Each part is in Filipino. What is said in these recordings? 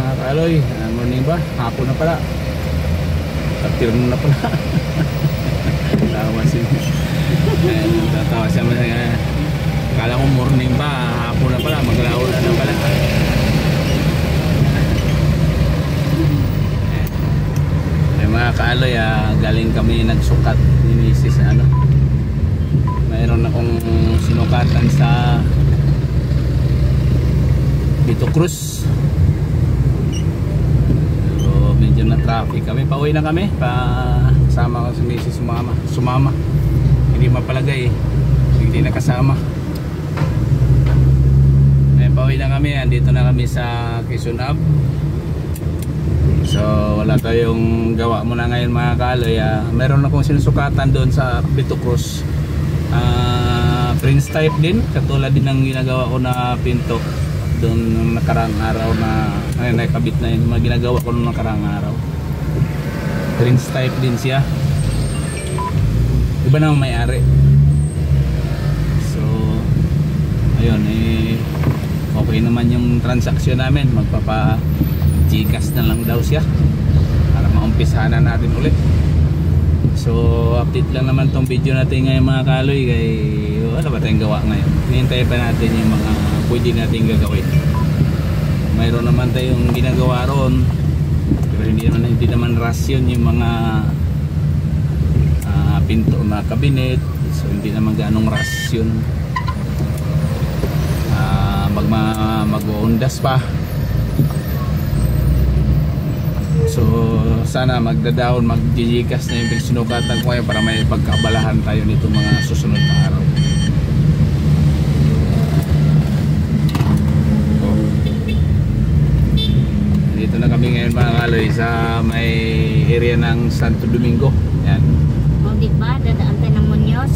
mga kaaloy. Morning ba? Hapon na pala. Afternoon na pala. Tawa siya. Tatawa siya. Kala ko morning pa, hapon na pala. Maglaulan na pala. Mga kaaloy, galing kami nagsukat ni Mrs. Mayroon akong sinukatan sa Vito Cruz. So medyo na traffic kami, pauwi na kami, kasama ko si Mrs. sumama hindi mapalagay hindi nakasama. Pauwi na kami, andito na kami sa Quezon Ave. So wala tayong gawa muna ngayon mga kaaloy. Meron akong sinusukatan doon sa Vito Cruz, Prince type din, katulad din ng ginagawa ko na pinto doon nakarang araw na nakabit na yun, mga ginagawa ko noong nakarang araw. Prince type din siya, iba naman may-ari. So ayun, okay naman yung transaksyon namin. Magpapa Gcash na lang daw siya para maumpisahan na natin ulit. So update lang naman tong video natin ngayon mga kaaloy, kay wala ba tayong gawa ngayon. Hinihintay pa natin yung mga pwede natin gagawin. Mayroon naman tayong ginagawa roon, pero hindi naman rasyon yung mga pinto na kabinet. So hindi naman ganong rasyon. Mag-uundas pa. So sana magdadaon, mag-Gcash na yung sinukatan ko ngayon para may pagkabalahan tayo nito mga susunod na araw. Dito na kami ngayon mga kaaloy sa may area ng Santo Domingo. Yan. O diba, dadaan tayo ng Muñoz.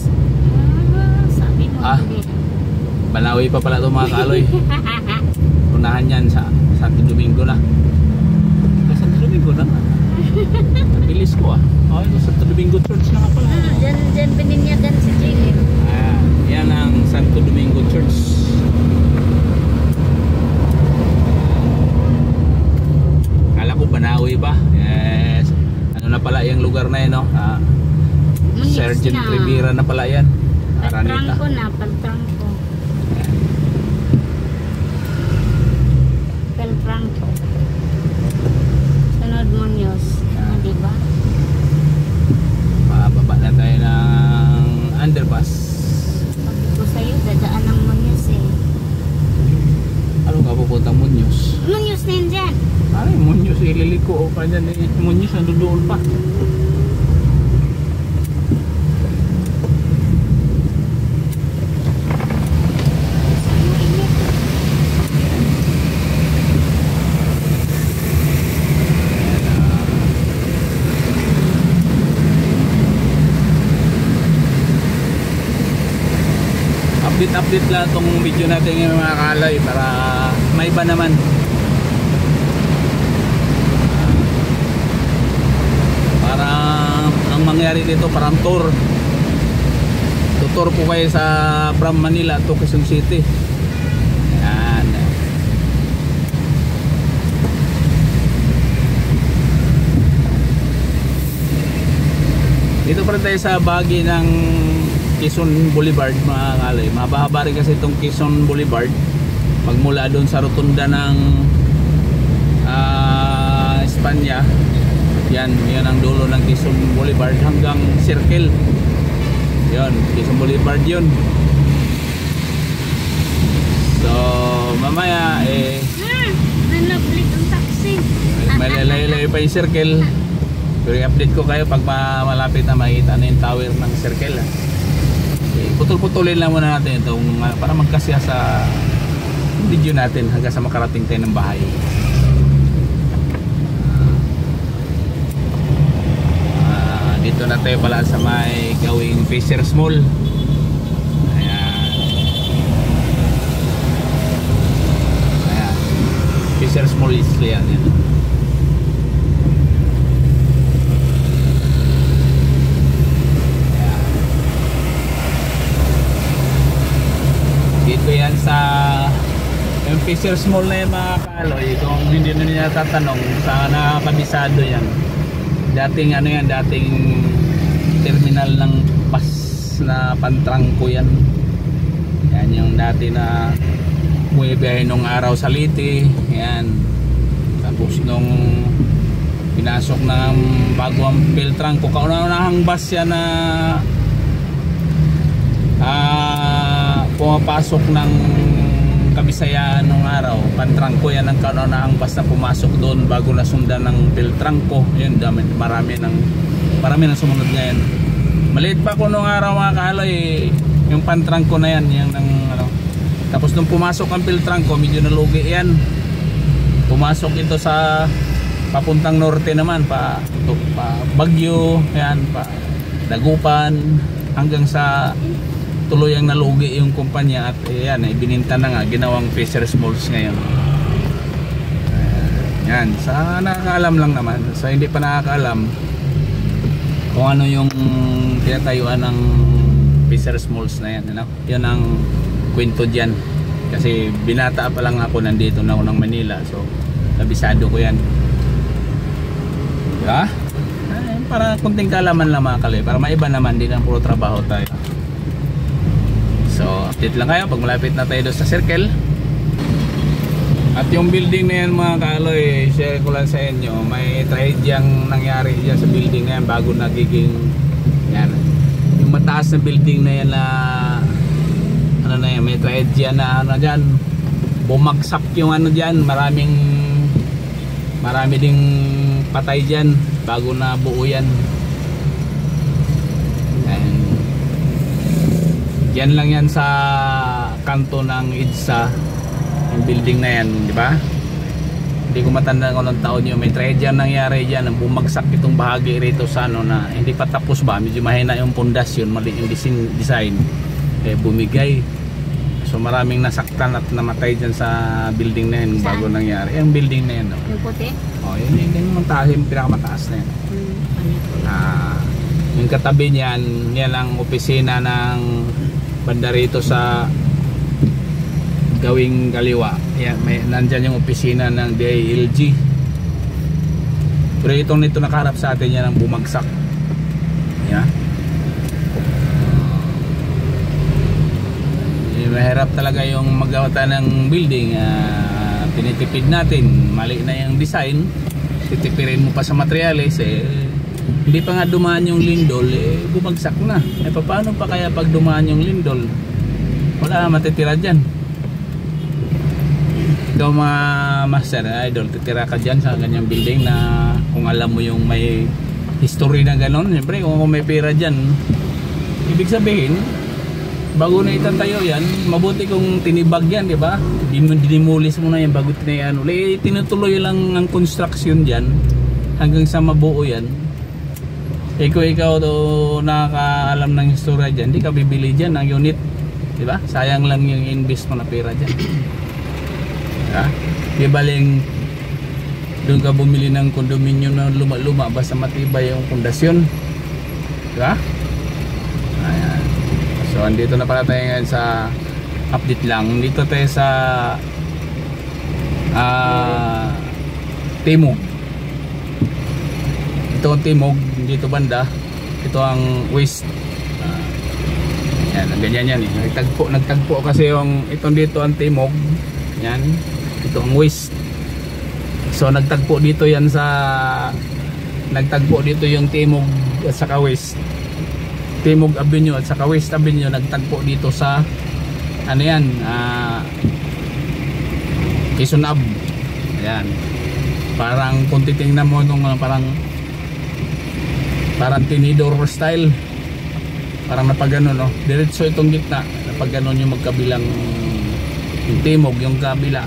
Sabi mo Banawi pa pala ito mga kaaloy. Unahan yan sa Santo Domingo na. Santo Domingo na. Bilis ko ito Santo Domingo Church na nga pala. Diyan bininyagan si Jane. Yan ang Santo Domingo Church. Kala ko Banawi ba? Yes. Ano na pala yung lugar na yun, no? Sergeant Rivera na pala yan. Aranita. Paltrangko na, Paltrangko. Paltrangko. Sunod Muñoz. Diba? Mababa na tayo ng underpass. Sabi ko sa'yo, dadaan ng Muñoz Ano ka pupuntang Muñoz? Muñoz na yun dyan. Ay, Muñoz, ililiko pa dyan. Muñoz, nandoon pa. Update lang itong video natin ngayon mga kaaloy para may iba naman. Para ang mangyari dito parang tour. Tutor po kayo sa from Manila to Quezon City. Ayan. Dito pa rin tayo sa bahagi ng Quezon Boulevard mga kaaloy. Mabahaba rin kasi itong Quezon Boulevard magmula doon sa rotunda ng Espanya. Yan ang dulo ng Quezon Boulevard hanggang Circle. Yan, Quezon Boulevard yun. So mamaya nanablik ang taxi. Malalayo pa yung Circle. Pero i-update ko kayo pag malapit na makita na yung tower ng Circle. Putol-putulin lang muna natin itong para magkasya sa video natin hanggang sa makarating tayo ng bahay. Dito na tayo pala sa may gawing Fisher's Mall. Ayan. Fisher's Mall is yan. Dito yan sa Yung Fisher's Mall na yan mga kaaloy, kung hindi na niya tatanong, saan nakakabisado yan. Dating ano yan, dating terminal ng bus na pantrangko yan. Yan yung dati na bumibiyahe nung araw sa Liti. Yan. Tapos nung pinasok ng bagong Peltrangco, kauna-unahang bus yan na pumapasok ng Kabisayaan nung araw. Pantrangco yan ang kauna-unahang bus na pumasok doon bago nasundan ng Peltrangco. Yun, marami ng sumunod ngayon. Maliit pa ko nung araw mga kaaloy, yung Pantrangco na yan, yung ano. Tapos nung pumasok ang Peltrangco, medyo nalugi yan. Pumasok ito sa papuntang norte naman, pa Baguio, yan, pa Dagupan, hanggang sa tuluyang nalugi yung kumpanya at yan, ibininta na nga, ginawang Fisher's Malls ngayon. Yan, sa nakakaalam lang naman, sa hindi pa nakakaalam kung ano yung tinatayuan ng Fisher's Malls na yan, ano? Yan ang kwento dyan, kasi binata pa lang ako, nandito na ako ng Manila, so kabisado ko yan, diba? Para kunting kalaman lang mga kalay, para maiba naman, din ang puro trabaho tayo. So update lang kayo pag malapit na tayo doon sa circle. At yung building na yan mga kaaloy, share ko lang sa inyo, may trahedyang nangyari dyan sa building na yan bago nagiging yan. Yung mataas na building na yan na ano na yan, may trahedya na ano dyan, bumagsak yung ano dyan, marami ding patay dyan bago na buo yan. Yan lang yan sa kanto ng EDSA, yung building na yan, di ba? Hindi ko matanda kung anong taon yun. May trahedya nangyari dyan, bumagsak itong bahagi rito sa ano na hindi pa tapos ba, medyo mahina yung pundasyon, mali yung design, bumigay. So maraming nasaktan at namatay dyan sa building na yan bago nangyari. Yung building na yan, no? Yung puti? Oh, yun yung taas, yung pinakamataas na yan. Yung katabi niyan, yan ang opisina ng banda rito sa gawing kaliwa. Yan, nandyan yung opisina ng DILG. Pero itong nito nakaharap sa atin, yan ang bumagsak. Yan. Mahirap talaga yung magawa ng building. Tinitipid natin, mali na yung design, titipirin mo pa sa materials, hindi pa nga dumaan yung lindol, bumagsak na. Paano pa kaya pag dumaan yung lindol? Wala na matitira dyan. Ikaw mga master, idol, titira ka dyan sa ganyang building na kung alam mo yung may history na ganon. Siyempre kung may pera dyan, ibig sabihin bago na itatayo yan, mabuti kung tinibag yan, di ba? Dinimulis mo na yan bago tinayan. Tinutuloy lang ang construction dyan hanggang sa mabuo yan. Ikaw to nakakaalam ng history dyan, di ka bibili dyan ng unit, di ba? Sayang lang yung invest mo na pera dyan. Diba? Di baling doon ka bumili ng condominium na luma-luma basta matibay yung pundasyon, di ba? Ayan. So andito na pala tayo ngayon sa update lang. Dito tayo sa Timog. Ito ang Timog, dito banda. Ito ang West. Yan, ganyan yan eh. Nagtagpo kasi yung itong dito ang Timog. Yan. Ito ang West. So nagtagpo dito yan sa nagtagpo dito yung Timog at saka West. Timog Avenue at saka West Avenue nagtagpo dito sa ano yan, Quezon Ave. Ayan, parang kung titingnan mo nung parang tinidor style, parang napagano, no? Diretso itong gitna, napagano yung magkabilang, yung Timog yung kabila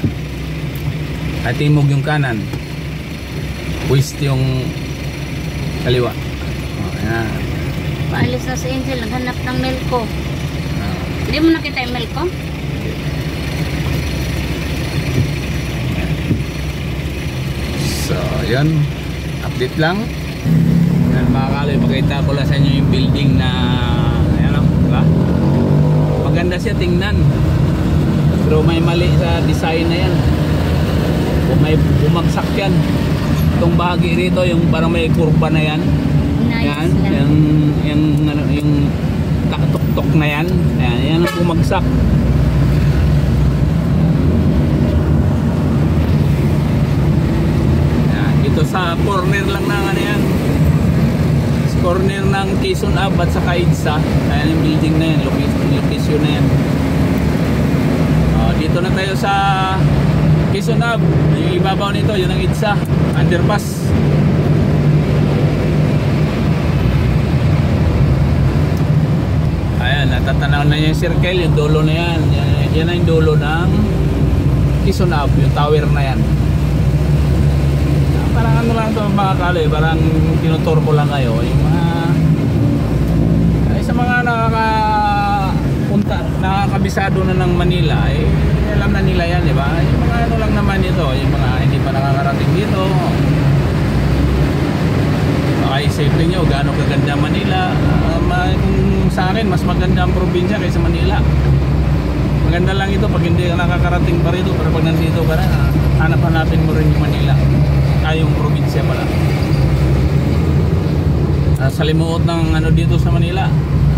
at Timog yung kanan, West yung kaliwa. Ayan. Paalis na si Angel, naghanap ng Melco. Hindi mo nakita yung Melco? So, yun. Update lang. Yan mga kaloy, pakita ko lang sa inyo yung building na ayan o, diba? Maganda siya tingnan. Pero may mali sa design na yan. Kung may bumagsak yan. Itong bahagi rito, yung parang may kurba na yan. Nice Yan, lang. yung tuk-tuk na yan. Ayan, yan ang bumagsak. Ayan, dito sa corner lang ng ano yan. Sa corner ng Quezon Ave at saka EDSA. Ayan yung building na yan, location na yan. Dito na tayo sa Quezon Ave. Yung ibabaw nito, yun ang EDSA underpass. Ayan, natatanaw na yung circle, yung dulo na yan. Yan ang dulo ng Quezon Ave, yung tower na yan. Parang ano lang ito mga kaloy, parang tinutur ko lang kayo. Yung mga sa mga nakakabisado na ng Manila, alam na nila yan, di ba? Yung mga ano lang naman ito, yung mga hindi pa nakakarating dito. Baka isipin nyo, gaano kaganda Manila. Kung sa akin, mas maganda ang probinsya kaysa Manila. Maganda lang ito pag hindi ka nakakarating pa rito, pero pag nandito ka na, hanap-hanapin mo rin yung Manila. Yung probinsya pala. Sa limuot ng ano dito sa Manila,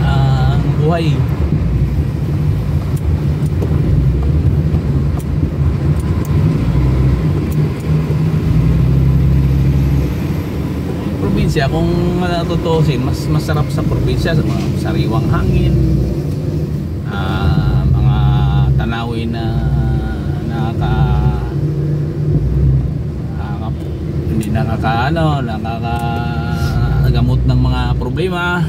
ang buhay. Probinsya, kung matutusin, mas masarap sa probinsya, sa mga sariwang hangin, mga tanawin na hindi nakakagamot ng mga problema.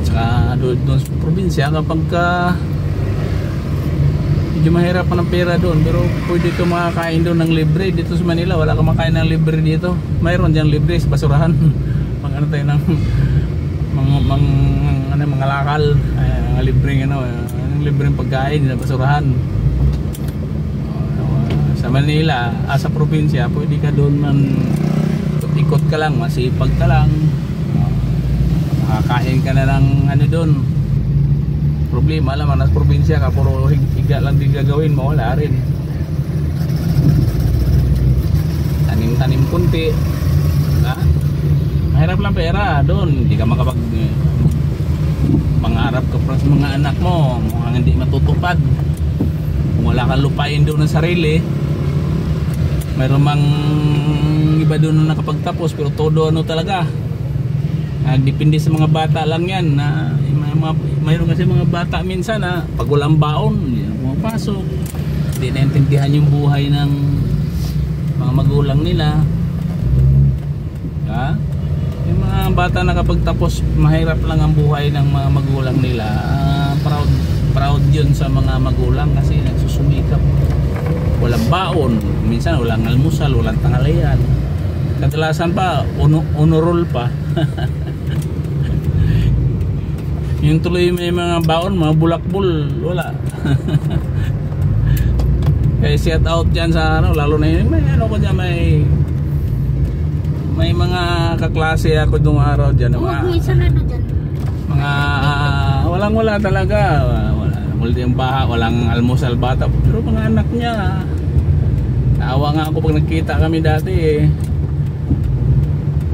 Tsaka doon sa probinsya, kapag medyo mahirap pa ng pera doon, pero pwede ka makakain doon ng libre. Dito sa Manila wala ka makain ng libre dito. Mayroon dyan libre sa basurahan. Pag ano tayo ng mga lakal, libreng libreng pagkain sa basurahan. Sa Manila, sa probinsya, pwede ka doon ikot ka lang, masipag ka lang, makakain ka na ng ano doon. Problema naman, nasa probinsya ka, puro higa lang din gagawin mo, wala rin. Tanim-tanim kunti, mahirap lang pera doon, hindi ka makapag pangarap ka para sa mga anak mo, mukhang hindi matutupad. Kung wala kang lupain doon ng sarili, mayroon mang iba doon na nakapagtapos, pero todo ano talaga, depende sa mga bata lang yan. Mayroon kasi mga bata minsan na pag walang baon, hindi na pumapasok, hindi naintindihan yung buhay ng mga magulang nila. Yung mga bata na kapag tapos, mahirap lang ang buhay ng mga magulang nila. Proud yun sa mga magulang kasi nagsusumikap. Walang baon, minsan walang almusal, walang tanghalian. Kadalasan pa, honor pa. Yung tuloy may mga baon, mga bulakbol, wala. Kaya shout out dyan sa ano, lalo na yun, may ano ko dyan, may mga kaklase ako dung araw dyan. Mga walang-wala talaga. Wala yung baha, walang almusal bata. Pero mga anak niya, naawa nga ako pag nagkita kami dati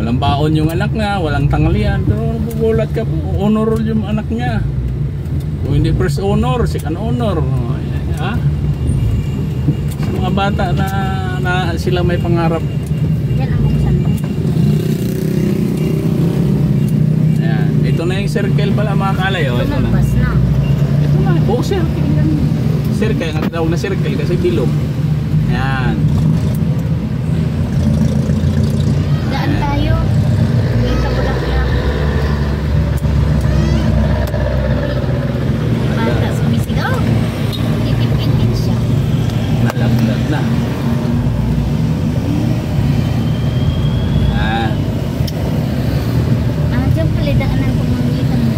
walang baon yung anak nga, walang tanghalian. Pero bubulat ka po, honor yung anak niya. Kung hindi first honor, second honor. Sa mga bata na sila may pangarap. Ayan, ito na yung circle pala mga kalay. Ito na. Ito na, buong circle yan. Circle, ang tawag na circle kasi bilog. Ayan. Daan tayo. May kabulaklak. Bata sumisigaw. Ipit-ipit siya. Nalaglag na. Diyan pala daanan ko mangitan mo.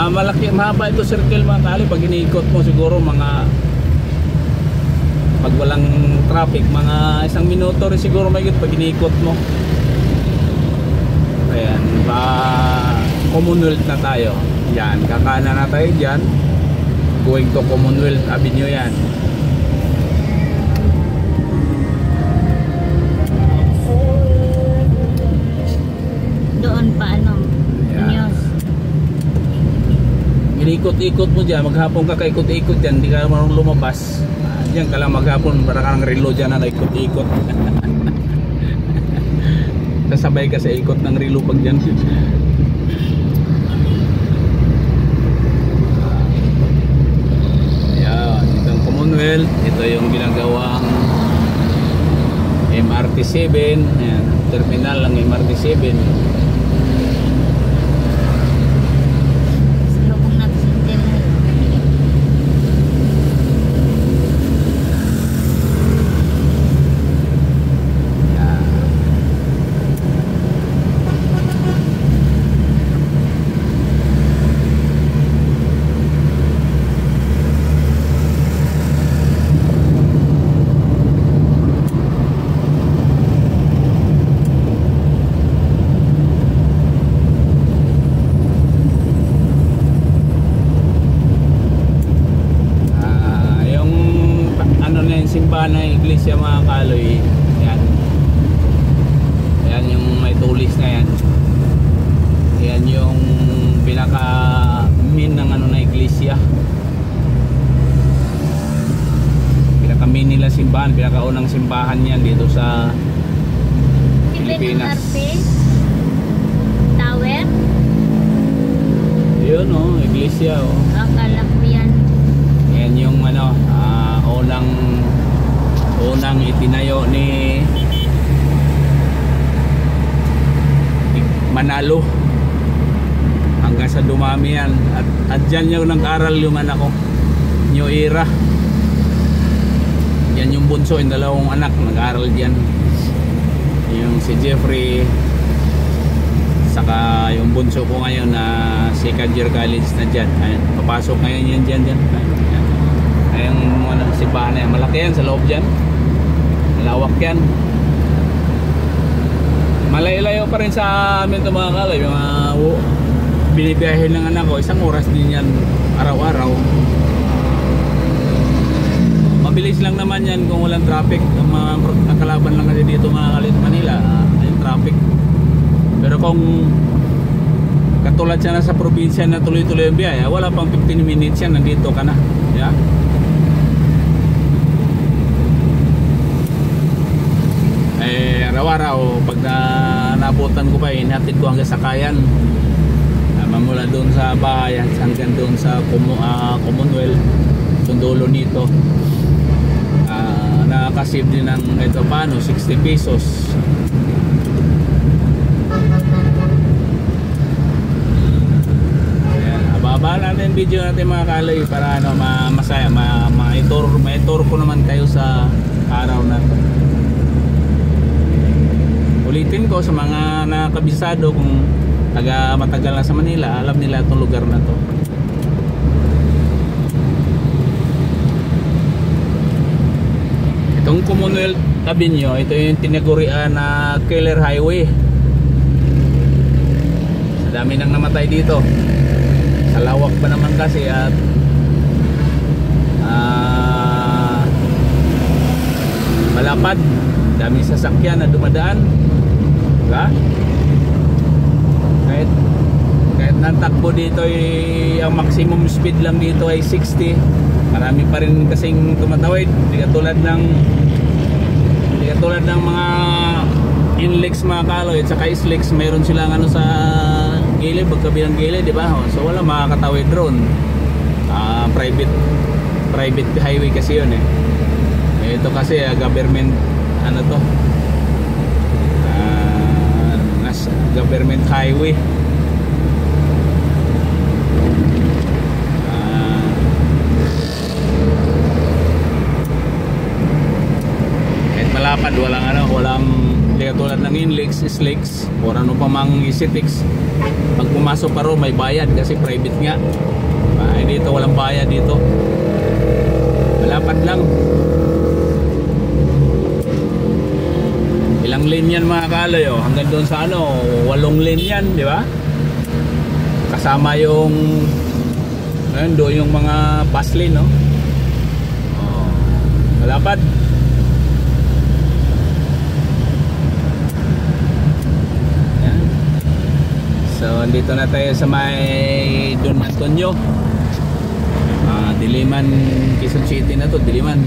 Malaki, mahaba ito circle mga kali. Pag iniikot mo siguro mga, pag walang traffic, mga 1 minuto rin siguro may pag iniikot mo. Ayan, Commonwealth na tayo. Yan, kakana na tayo dyan. Going to Commonwealth Avenue yan. Doon pa Yan. Muñoz. Inikot-ikot mo dyan, maghapon ka kaikot-ikot dyan, hindi ka marunong lumabas. Diyan ka lang maghapon, para kang relo dyan na ikot-ikot. Sasabay ka sa ikot ng relo pag dyan. Ayan, itong Commonwealth, ito yung ginagawang MRT7. Ayan, terminal ng MRT7. Salubong natin sa internet. Simbahan ng iglesia mga kaloy. Yan. Yan yung may tulis na yan. Yan yung pinaka main ng ano na iglesia. Pinaka main nila simbahan, pinaka unang simbahan yan dito sa Pilipinas. Tower. Yun oh, iglesia oh. Akala ko yan. Yan yung ano, unang itinayo ni Manalo hanggang sa dumami yan, at dyan yung nag-aral yung anak ko, New Era. Yan yung bunso, yung dalawang anak nag-aral dyan, yung si Jeffrey saka yung bunso ko ngayon na second year college na dyan. Ayun, papasok ngayon yan dyan. Ayun, simbahan na yan, malaki yan sa loob dyan, malawak yan. Malayo-layo pa rin sa amin ito mga kalay. Yung binibiyahe ng anak ko, 1 oras din yan araw-araw. Mabilis lang naman yan kung walang traffic. Ang kalaban lang kasi dito mga kalay sa Manila, yung traffic. Pero kung katulad siya na sa probinsya na tuloy-tuloy ang biyahe, wala pang 15 minutes yan, nandito ka na. Yeah? Araw-araw pag nabutan ko pa, hinatid ko hanggang Sakayan, mula doon sa bahay hanggang doon sa Commonwealth, yung dulo nito. Nakasave din ng ito paano 60 pesos. Ayan, ababa natin video natin mga kalay para ano, masaya, ma-tour ko naman kayo sa araw na to. Ulitin ko sa mga nakabisado, kung matagal na sa Manila, alam nila itong lugar na to. Itong Commonwealth Avenue, ito yung tinagurian na Killer Highway. Sa dami nang namatay dito, sa lawak pa naman kasi, at malapad, daming sasakyan na dumadaan. Diba? Kahit natakbo dito ang maximum speed lang dito ay 60. Marami pa rin kasing tumatawid. Hindi katulad ng mga inlex mga kaloy at saka islex, mayroon silang ano sa gilid, pagkabilang gilid, di ba? So wala makakatawid drone. Private highway kasi yun eh. Ito kasi government ano to, government highway. Kahit malapad, walang hindi katulad ng inlex, Slicks or ano pa mang Citix, pag pumasok pa ro may bayad kasi private nga. Dito walang bayad dito, malapad lang. Ilang lane yan mga kaloy, oh? Hanggang doon sa ano, 8 lane yan, di ba? Kasama yung ayun, doon yung mga bus lane, no? Oh, malapad. Yan. So andito na tayo sa may Don Antonio, Diliman, Quezon City na to, Diliman.